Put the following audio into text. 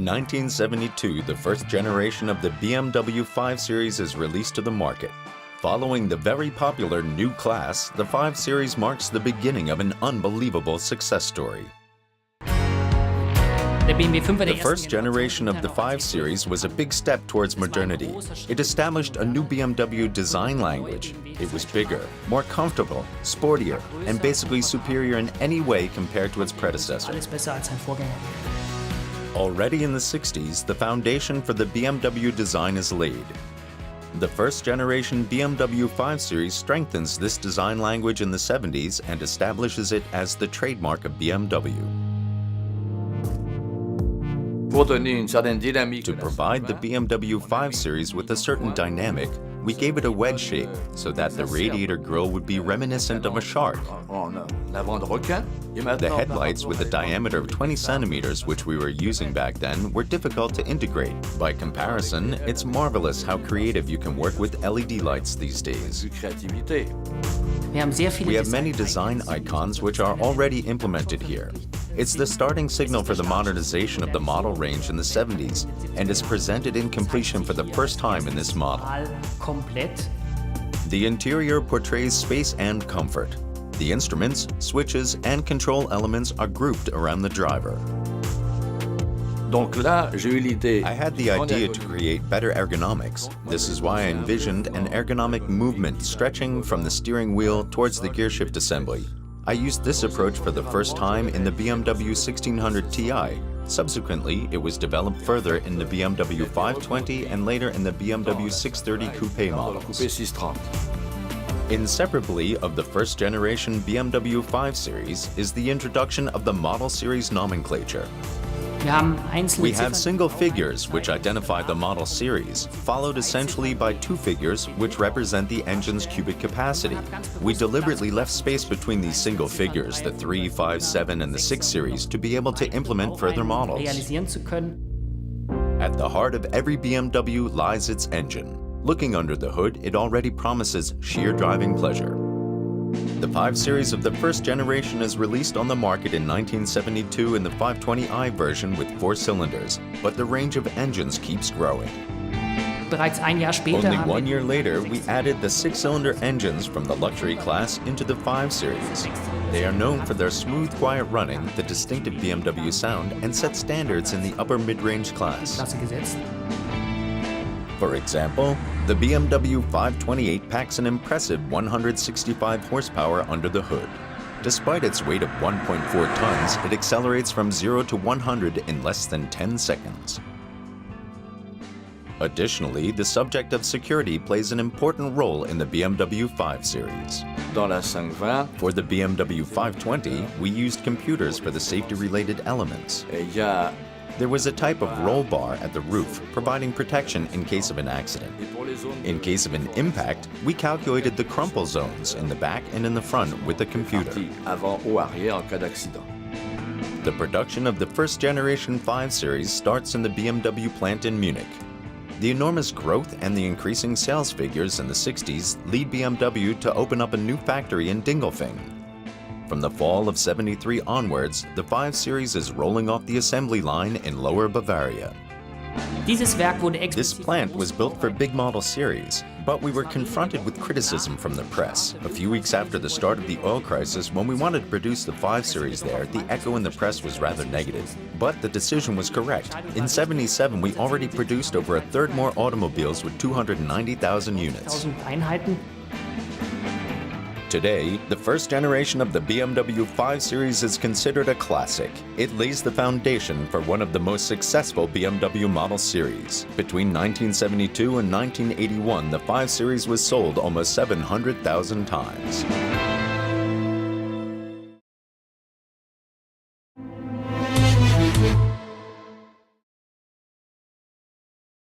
1972, the first generation of the BMW 5 Series is released to the market. Following the very popular new class, the 5 Series marks the beginning of an unbelievable success story. The first generation of the 5 Series was a big step towards modernity. It established a new BMW design language. It was bigger, more comfortable, sportier, and basically superior in any way compared to its predecessor. Already in the 60s, the foundation for the BMW design is laid. The first generation BMW 5 Series strengthens this design language in the 70s and establishes it as the trademark of BMW. To provide the BMW 5 Series with a certain dynamic, we gave it a wedge shape so that the radiator grille would be reminiscent of a shark. The headlights with a diameter of 20 centimeters, which we were using back then, were difficult to integrate. By comparison, it's marvelous how creative you can work with LED lights these days. We have many design icons which are already implemented here. It's the starting signal for the modernization of the model range in the 70s and is presented in completion for the first time in this model. The interior portrays space and comfort. The instruments, switches, and control elements are grouped around the driver. I had the idea to create better ergonomics. This is why I envisioned an ergonomic movement stretching from the steering wheel towards the gearshift assembly. I used this approach for the first time in the BMW 1600 Ti. Subsequently, it was developed further in the BMW 520 and later in the BMW 630 Coupe models. Inseparably of the first generation BMW 5 Series is the introduction of the model series nomenclature. We have single figures which identify the model series, followed essentially by two figures which represent the engine's cubic capacity. We deliberately left space between these single figures, the 3, 5, 7, and the 6 series, to be able to implement further models. At the heart of every BMW lies its engine. Looking under the hood, it already promises sheer driving pleasure. The 5 Series of the first generation is released on the market in 1972 in the 520i version with 4 cylinders, but the range of engines keeps growing. Only 1 year later, we added the 6-cylinder engines from the luxury class into the 5 Series. They are known for their smooth, quiet running, the distinctive BMW sound, and set standards in the upper mid-range class. For example, the BMW 528 packs an impressive 165 horsepower under the hood. Despite its weight of 1.4 tons, it accelerates from 0 to 100 in less than 10 seconds. Additionally, the subject of security plays an important role in the BMW 5 Series. For the BMW 520, we used computers for the safety-related elements. There was a type of roll bar at the roof, providing protection in case of an accident. In case of an impact, we calculated the crumple zones in the back and in the front with a computer. The production of the first generation 5 Series starts in the BMW plant in Munich. The enormous growth and the increasing sales figures in the 60s lead BMW to open up a new factory in Dingolfing. From the fall of '73 onwards, the 5 Series is rolling off the assembly line in Lower Bavaria. This plant was built for big model series, but we were confronted with criticism from the press. A few weeks after the start of the oil crisis, when we wanted to produce the 5 Series there, the echo in the press was rather negative. But the decision was correct. In '77, we already produced over a third more automobiles with 290,000 units. Today, the first generation of the BMW 5 Series is considered a classic. It lays the foundation for one of the most successful BMW model series. Between 1972 and 1981, the 5 Series was sold almost 700,000 times.